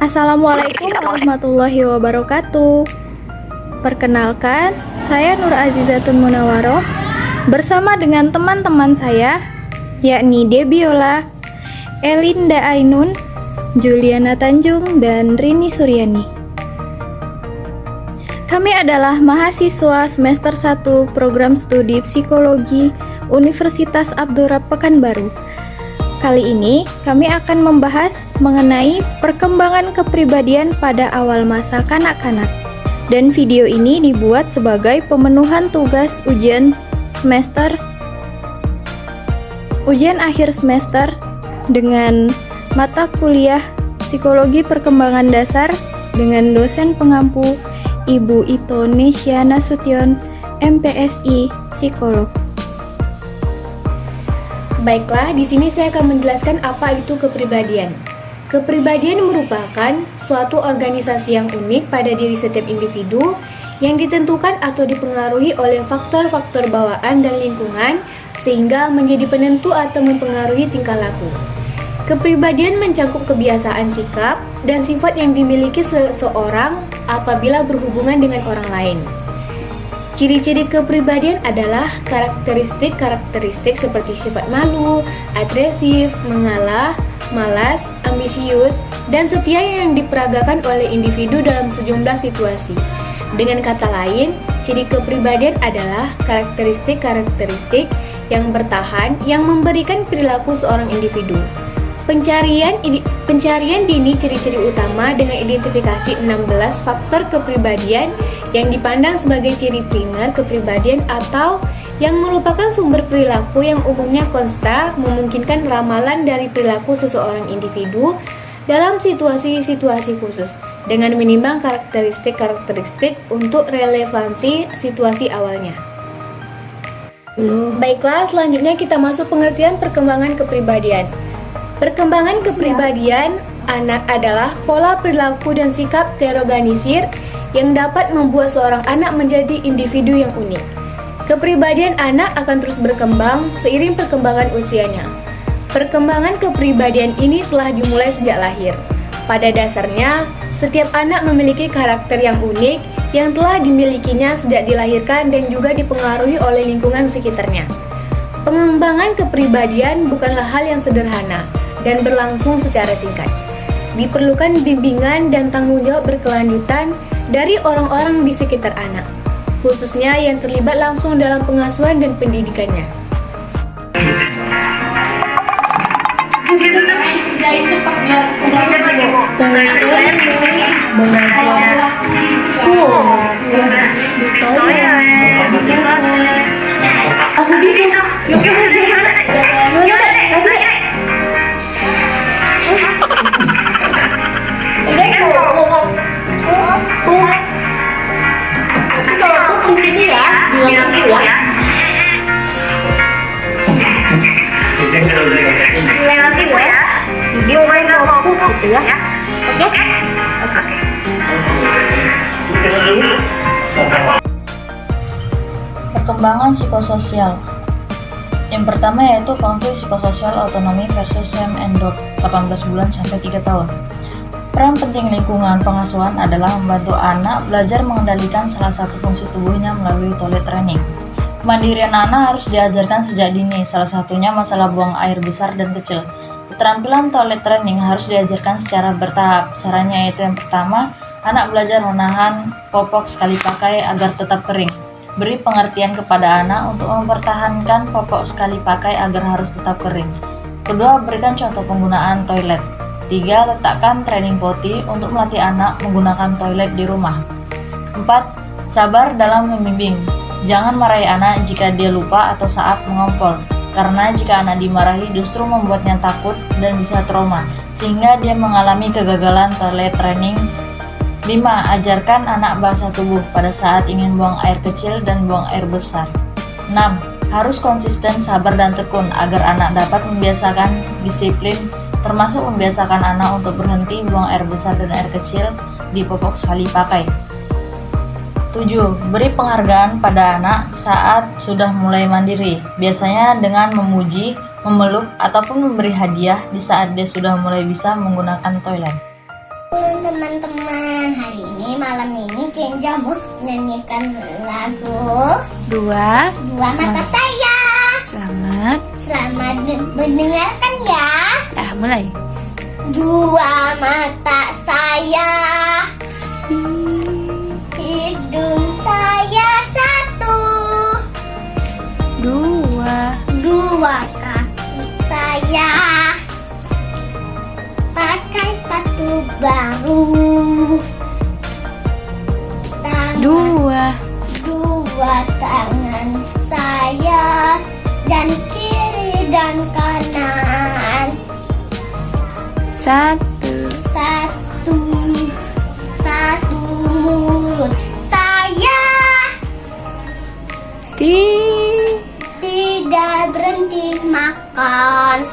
Assalamualaikum warahmatullahi wabarakatuh. Perkenalkan, saya Nur Azizatun Munawaroh bersama dengan teman-teman saya, yakni Debiola, Elinda Ainun, Juliana Tanjung, dan Rini Suryani. Kami adalah mahasiswa semester 1 Program Studi Psikologi Universitas Abdurrab Pekanbaru. Kali ini kami akan membahas mengenai perkembangan kepribadian pada awal masa kanak-kanak. Dan video ini dibuat sebagai pemenuhan tugas ujian akhir semester dengan mata kuliah Psikologi Perkembangan Dasar dengan dosen pengampu Ibu Ito Nesya Nasution, MPSI Psikolog. Baiklah, di sini saya akan menjelaskan apa itu kepribadian. Kepribadian merupakan suatu organisasi yang unik pada diri setiap individu yang ditentukan atau dipengaruhi oleh faktor-faktor bawaan dan lingkungan sehingga menjadi penentu atau mempengaruhi tingkah laku. Kepribadian mencakup kebiasaan sikap dan sifat yang dimiliki seseorang apabila berhubungan dengan orang lain. Ciri-ciri kepribadian adalah karakteristik seperti sifat malu, agresif, mengalah, malas, ambisius, dan setia yang diperagakan oleh individu dalam sejumlah situasi. Dengan kata lain, ciri kepribadian adalah karakteristik yang bertahan yang memberikan perilaku seorang individu. Pencarian dini ciri-ciri utama dengan identifikasi 16 faktor kepribadian yang dipandang sebagai ciri primer kepribadian atau yang merupakan sumber perilaku yang umumnya konstan memungkinkan ramalan dari perilaku seseorang individu dalam situasi-situasi khusus dengan menimbang karakteristik untuk relevansi situasi awalnya. Baiklah, selanjutnya kita masuk pengertian perkembangan kepribadian. Perkembangan kepribadian anak adalah pola perilaku dan sikap terorganisir yang dapat membuat seorang anak menjadi individu yang unik. Kepribadian anak akan terus berkembang seiring perkembangan usianya. Perkembangan kepribadian ini telah dimulai sejak lahir. Pada dasarnya, setiap anak memiliki karakter yang unik yang telah dimilikinya sejak dilahirkan dan juga dipengaruhi oleh lingkungan sekitarnya. Pengembangan kepribadian bukanlah hal yang sederhana dan berlangsung secara singkat. Diperlukan bimbingan dan tanggung jawab berkelanjutan dari orang-orang di sekitar anak, khususnya yang terlibat langsung dalam pengasuhan dan pendidikannya. Aku bisa. Perkembangan psikososial. Yang pertama yaitu konflik psikososial otonomi versus Sam and Dog 18 bulan sampai 3 tahun. Peran penting lingkungan pengasuhan adalah membantu anak belajar mengendalikan salah satu fungsi tubuhnya melalui toilet training. Kemandirian anak harus diajarkan sejak dini, salah satunya masalah buang air besar dan kecil. Keterampilan toilet training harus diajarkan secara bertahap. Caranya yaitu yang pertama, anak belajar menahan popok sekali pakai agar tetap kering. Beri pengertian kepada anak untuk mempertahankan popok sekali pakai agar harus tetap kering. Kedua, berikan contoh penggunaan toilet. 3. Letakkan training potty untuk melatih anak menggunakan toilet di rumah. 4. Sabar dalam membimbing. Jangan marahi anak jika dia lupa atau saat mengompol, karena jika anak dimarahi justru membuatnya takut dan bisa trauma, sehingga dia mengalami kegagalan toilet training. 5. Ajarkan anak bahasa tubuh pada saat ingin buang air kecil dan buang air besar. 6. Harus konsisten, sabar, dan tekun agar anak dapat membiasakan disiplin, termasuk membiasakan anak untuk berhenti buang air besar dan air kecil di popok sekali pakai. 7. Beri penghargaan pada anak saat sudah mulai mandiri, biasanya dengan memuji, memeluk, ataupun memberi hadiah di saat dia sudah mulai bisa menggunakan toilet. Teman-teman, hari ini malam ini Kenja mau menyanyikan lagu Dua. Dua Mata Saya. Selamat. Mendengarkan ya. Mulai. Dua mata saya, hidung saya satu, dua kaki saya, pakai sepatu baru, dua tangan saya, dan kiri dan kanan, satu mulut saya, tidak berhenti makan.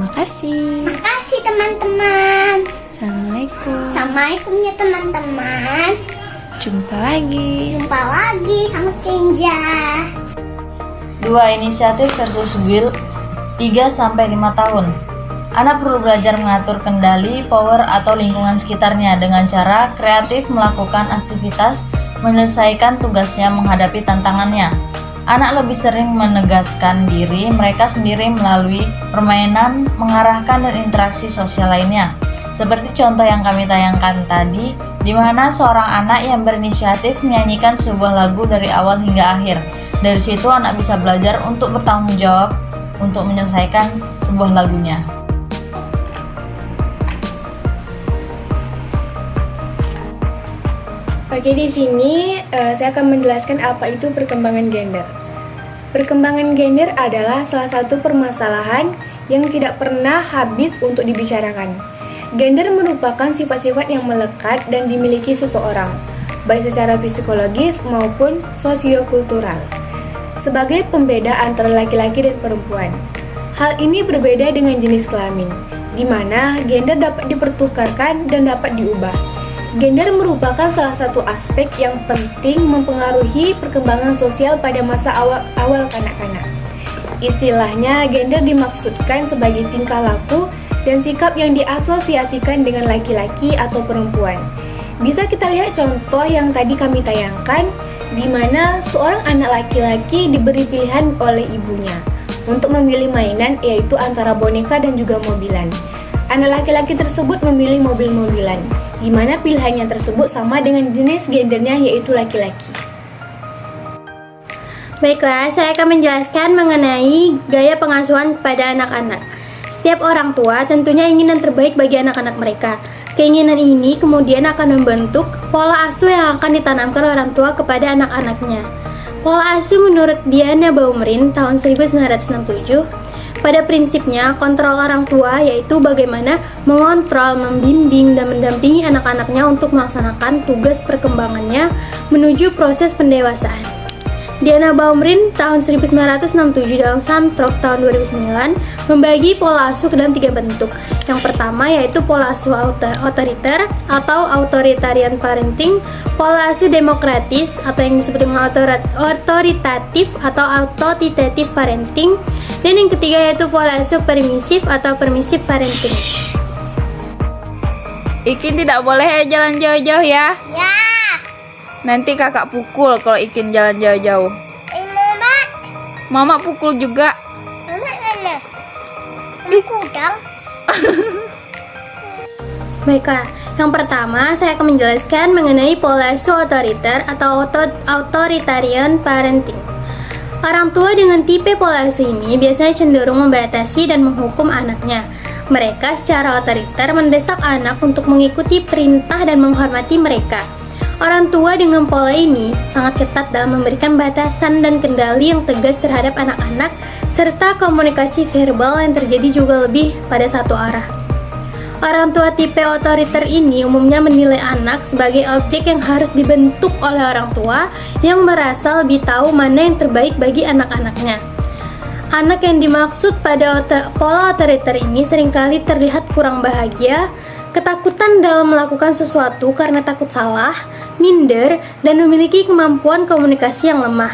Makasih. Makasih teman-teman. Assalamualaikum. Ya teman-teman. Jumpa lagi. Jumpa lagi sama Kenja. Dua inisiatif versus Will 3-5 tahun. Anak perlu belajar mengatur kendali, power, atau lingkungan sekitarnya dengan cara kreatif melakukan aktivitas, menyelesaikan tugasnya, menghadapi tantangannya. Anak lebih sering menegaskan diri mereka sendiri melalui permainan, mengarahkan, dan interaksi sosial lainnya. Seperti contoh yang kami tayangkan tadi, di mana seorang anak yang berinisiatif menyanyikan sebuah lagu dari awal hingga akhir. Dari situ anak bisa belajar untuk bertanggung jawab untuk menyelesaikan sebuah lagunya. Oke, di sini saya akan menjelaskan apa itu perkembangan gender. Perkembangan gender adalah salah satu permasalahan yang tidak pernah habis untuk dibicarakan. Gender merupakan sifat-sifat yang melekat dan dimiliki seseorang, baik secara psikologis maupun sosiokultural, sebagai pembeda antara laki-laki dan perempuan. Hal ini berbeda dengan jenis kelamin, di mana gender dapat dipertukarkan dan dapat diubah. Gender merupakan salah satu aspek yang penting mempengaruhi perkembangan sosial pada masa awal kanak-kanak. Istilahnya, gender dimaksudkan sebagai tingkah laku dan sikap yang diasosiasikan dengan laki-laki atau perempuan. Bisa kita lihat contoh yang tadi kami tayangkan, di mana seorang anak laki-laki diberi pilihan oleh ibunya untuk memilih mainan, yaitu antara boneka dan juga mobilan. Anak laki-laki tersebut memilih mobil-mobilan, di mana pilihannya tersebut sama dengan jenis gendernya, yaitu laki-laki. Baiklah, saya akan menjelaskan mengenai gaya pengasuhan pada anak-anak. Setiap orang tua tentunya ingin yang terbaik bagi anak-anak mereka. Keinginan ini kemudian akan membentuk pola asuh yang akan ditanamkan orang tua kepada anak-anaknya. Pola asuh menurut Diana Baumrind tahun 1967, pada prinsipnya kontrol orang tua yaitu bagaimana mengontrol, membimbing, dan mendampingi anak-anaknya untuk melaksanakan tugas perkembangannya menuju proses pendewasaan. Diana Baumrind tahun 1967 dalam Santrok tahun 2009 membagi pola asuh dalam 3 bentuk. Yang pertama yaitu pola asuh otoriter atau authoritarian parenting, pola asuh demokratis atau yang disebut dengan otoritatif atau authoritative parenting, dan yang ketiga yaitu pola asuh permisif atau permissive parenting. Ikin tidak boleh jalan jauh-jauh ya. Ya. Nanti kakak pukul kalau Ikin jalan jauh-jauh. Mama pukul juga. Kudang. Baiklah, yang pertama saya akan menjelaskan mengenai pola asuh otoriter atau authoritarian parenting. Orang tua dengan tipe pola asuh ini biasanya cenderung membatasi dan menghukum anaknya. Mereka secara otoriter mendesak anak untuk mengikuti perintah dan menghormati mereka. Orang tua dengan pola ini sangat ketat dalam memberikan batasan dan kendali yang tegas terhadap anak-anak, serta komunikasi verbal yang terjadi juga lebih pada satu arah. Orang tua tipe otoriter ini umumnya menilai anak sebagai objek yang harus dibentuk oleh orang tua yang merasa lebih tahu mana yang terbaik bagi anak-anaknya. Anak yang dimaksud pada pola otoriter ini seringkali terlihat kurang bahagia, ketakutan dalam melakukan sesuatu karena takut salah, minder, dan memiliki kemampuan komunikasi yang lemah.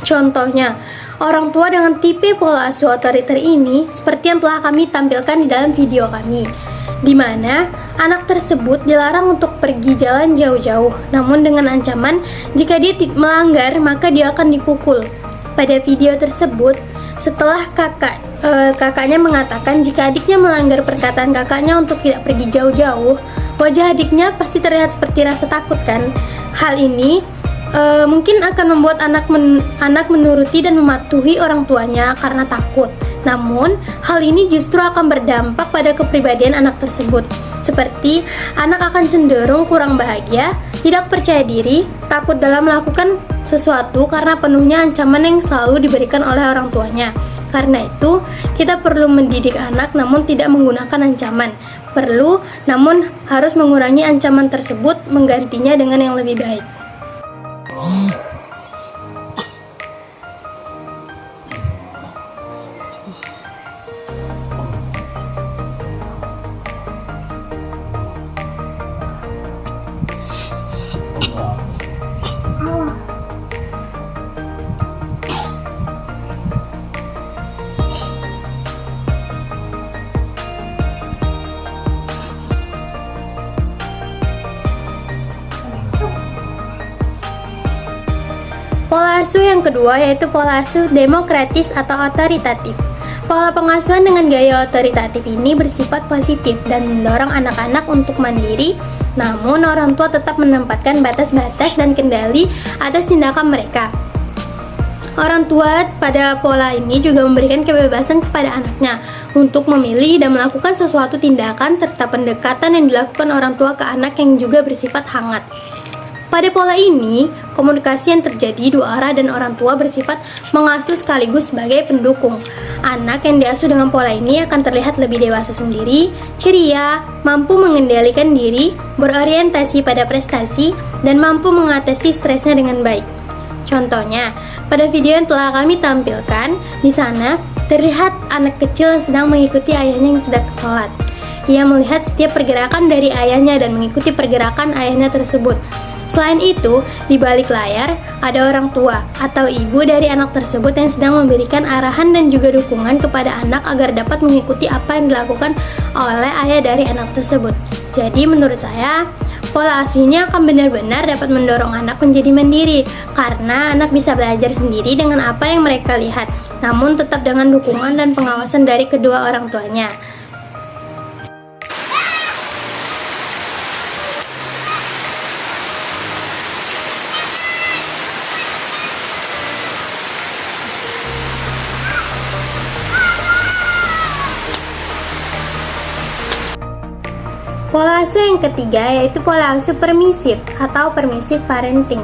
Contohnya, orang tua dengan tipe pola asuh otoriter ini seperti yang telah kami tampilkan di dalam video kami, di mana Anak tersebut dilarang untuk pergi jalan jauh-jauh, namun dengan ancaman jika dia melanggar maka dia akan dipukul. Pada video tersebut, setelah kakaknya mengatakan jika adiknya melanggar perkataan kakaknya untuk tidak pergi jauh-jauh, wajah adiknya pasti terlihat seperti rasa takut kan? Hal ini mungkin akan membuat anak menuruti dan mematuhi orang tuanya karena takut. Namun, hal ini justru akan berdampak pada kepribadian anak tersebut. Seperti anak akan cenderung kurang bahagia, tidak percaya diri, takut dalam melakukan sesuatu karena penuhnya ancaman yang selalu diberikan oleh orang tuanya. Karena itu, kita perlu mendidik anak namun tidak menggunakan ancaman. Perlu, namun harus mengurangi ancaman tersebut, menggantinya dengan yang lebih baik. Pola asuh yang kedua yaitu pola asuh demokratis atau otoritatif. Pola pengasuhan dengan gaya otoritatif ini bersifat positif dan mendorong anak-anak untuk mandiri, namun orang tua tetap menempatkan batas-batas dan kendali atas tindakan mereka. Orang tua pada pola ini juga memberikan kebebasan kepada anaknya untuk memilih dan melakukan sesuatu tindakan serta pendekatan yang dilakukan orang tua ke anak yang juga bersifat hangat. Pada pola ini, komunikasi yang terjadi dua arah dan orang tua bersifat mengasuh sekaligus sebagai pendukung. Anak yang diasuh dengan pola ini akan terlihat lebih dewasa sendiri, ceria, mampu mengendalikan diri, berorientasi pada prestasi, dan mampu mengatasi stresnya dengan baik. Contohnya, pada video yang telah kami tampilkan, di sana terlihat anak kecil yang sedang mengikuti ayahnya yang sedang sholat. Ia melihat setiap pergerakan dari ayahnya dan mengikuti pergerakan ayahnya tersebut. Selain itu, di balik layar ada orang tua atau ibu dari anak tersebut yang sedang memberikan arahan dan juga dukungan kepada anak agar dapat mengikuti apa yang dilakukan oleh ayah dari anak tersebut. Jadi menurut saya, pola asuhnya akan benar-benar dapat mendorong anak menjadi mandiri karena anak bisa belajar sendiri dengan apa yang mereka lihat, namun tetap dengan dukungan dan pengawasan dari kedua orang tuanya. Pola asuh yang ketiga yaitu pola asuh permisif atau permissive parenting.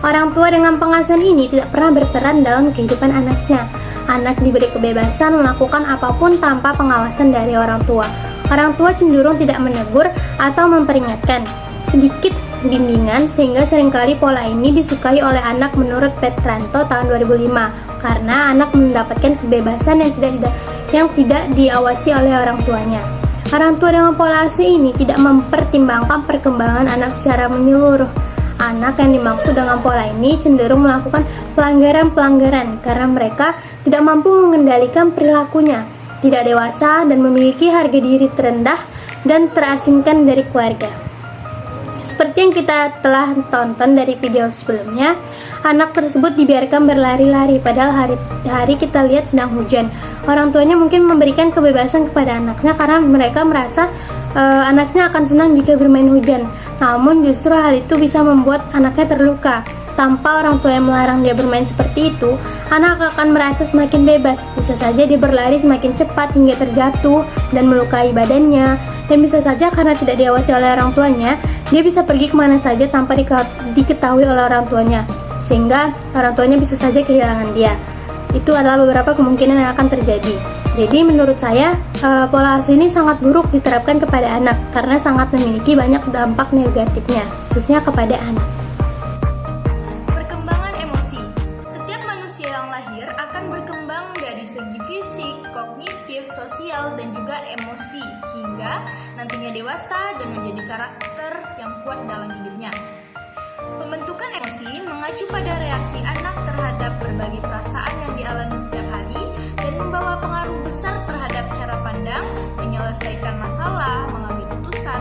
Orang tua dengan pengasuhan ini tidak pernah berperan dalam kehidupan anaknya. Anak diberi kebebasan melakukan apapun tanpa pengawasan dari orang tua. Orang tua cenderung tidak menegur atau memperingatkan. Sedikit bimbingan sehingga seringkali pola ini disukai oleh anak menurut Petranto tahun 2005 karena anak mendapatkan kebebasan yang tidak diawasi oleh orang tuanya. Orang tua dengan pola asuh ini tidak mempertimbangkan perkembangan anak secara menyeluruh. Anak yang dimaksud dengan pola ini cenderung melakukan pelanggaran-pelanggaran karena mereka tidak mampu mengendalikan perilakunya, tidak dewasa dan memiliki harga diri terendah dan terasingkan dari keluarga. Seperti yang kita telah tonton dari video sebelumnya, anak tersebut dibiarkan berlari-lari padahal hari kita lihat sedang hujan. Orang tuanya mungkin memberikan kebebasan kepada anaknya karena mereka merasa anaknya akan senang jika bermain hujan. Namun justru hal itu bisa membuat anaknya terluka. Tanpa orang tua yang melarang dia bermain seperti itu, anak akan merasa semakin bebas. Bisa saja dia berlari semakin cepat hingga terjatuh dan melukai badannya. Dan bisa saja karena tidak diawasi oleh orang tuanya, dia bisa pergi kemana saja tanpa diketahui oleh orang tuanya. Sehingga orang tuanya bisa saja kehilangan dia. Itu adalah beberapa kemungkinan yang akan terjadi. Jadi menurut saya, pola asuh ini sangat buruk diterapkan kepada anak karena sangat memiliki banyak dampak negatifnya, khususnya kepada anak. Perkembangan emosi. Setiap manusia yang lahir akan berkembang dari segi fisik, kognitif, sosial, dan juga emosi hingga nantinya dewasa dan menjadi karakter yang kuat dalam hidupnya. Pembentukan emosi mengacu pada reaksi anak terhadap berbagai perasaan yang dialami setiap hari dan membawa pengaruh besar terhadap cara pandang, menyelesaikan masalah, mengambil keputusan,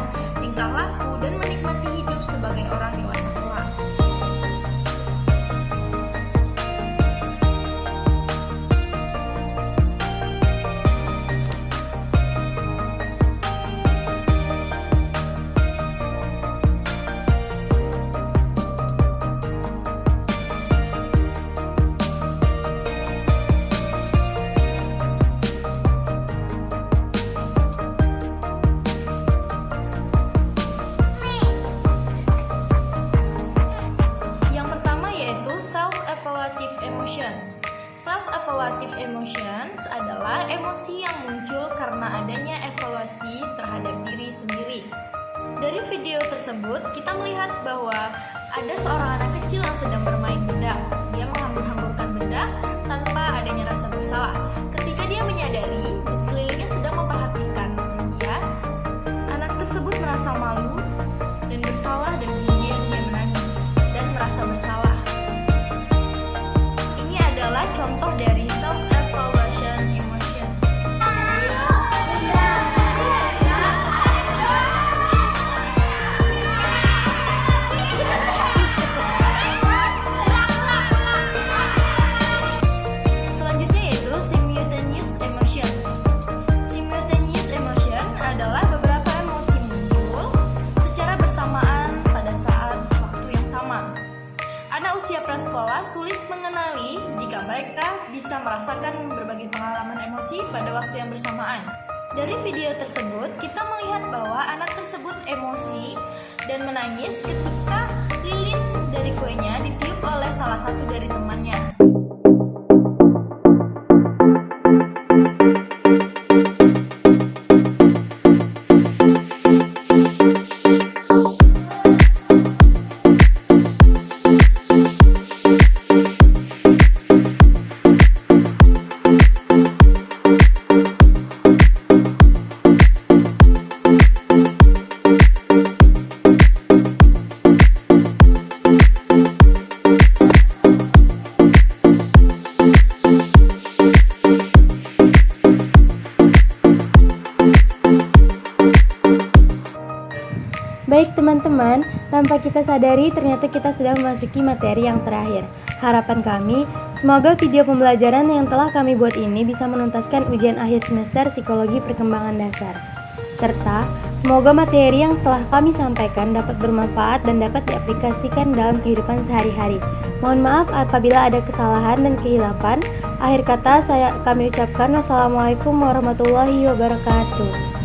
Dari video tersebut, kita melihat bahwa ada seorang anak kecil yang sedang bermain benda. Dia menghambur-hamburkan benda tanpa adanya rasa bersalah. Ketika dia menyadari di sekelilingnya sedang memperhatikan dia, anak tersebut merasa malu dan bersalah, dan kemudian dia menangis dan merasa bersalah. Ini adalah contoh dari self-evaluation emotion. Selanjutnya yaitu simultaneous emotion. Simultaneous emotion adalah beberapa emosi muncul secara bersamaan pada saat waktu yang sama. Anak usia prasekolah sulit mengenali jika mereka bisa merasakan berbagai pengalaman emosi pada waktu yang bersamaan. Dari video tersebut, kita melihat bahwa anak tersebut emosi dan menangis ketika lilin dari kuenya ditiup oleh salah satu dari temannya. Baik teman-teman, tanpa kita sadari ternyata kita sudah memasuki materi yang terakhir. Harapan kami, semoga video pembelajaran yang telah kami buat ini bisa menuntaskan ujian akhir semester psikologi perkembangan dasar. Serta, semoga materi yang telah kami sampaikan dapat bermanfaat dan dapat diaplikasikan dalam kehidupan sehari-hari. Mohon maaf apabila ada kesalahan dan kehilafan. Akhir kata kami ucapkan wassalamualaikum warahmatullahi wabarakatuh.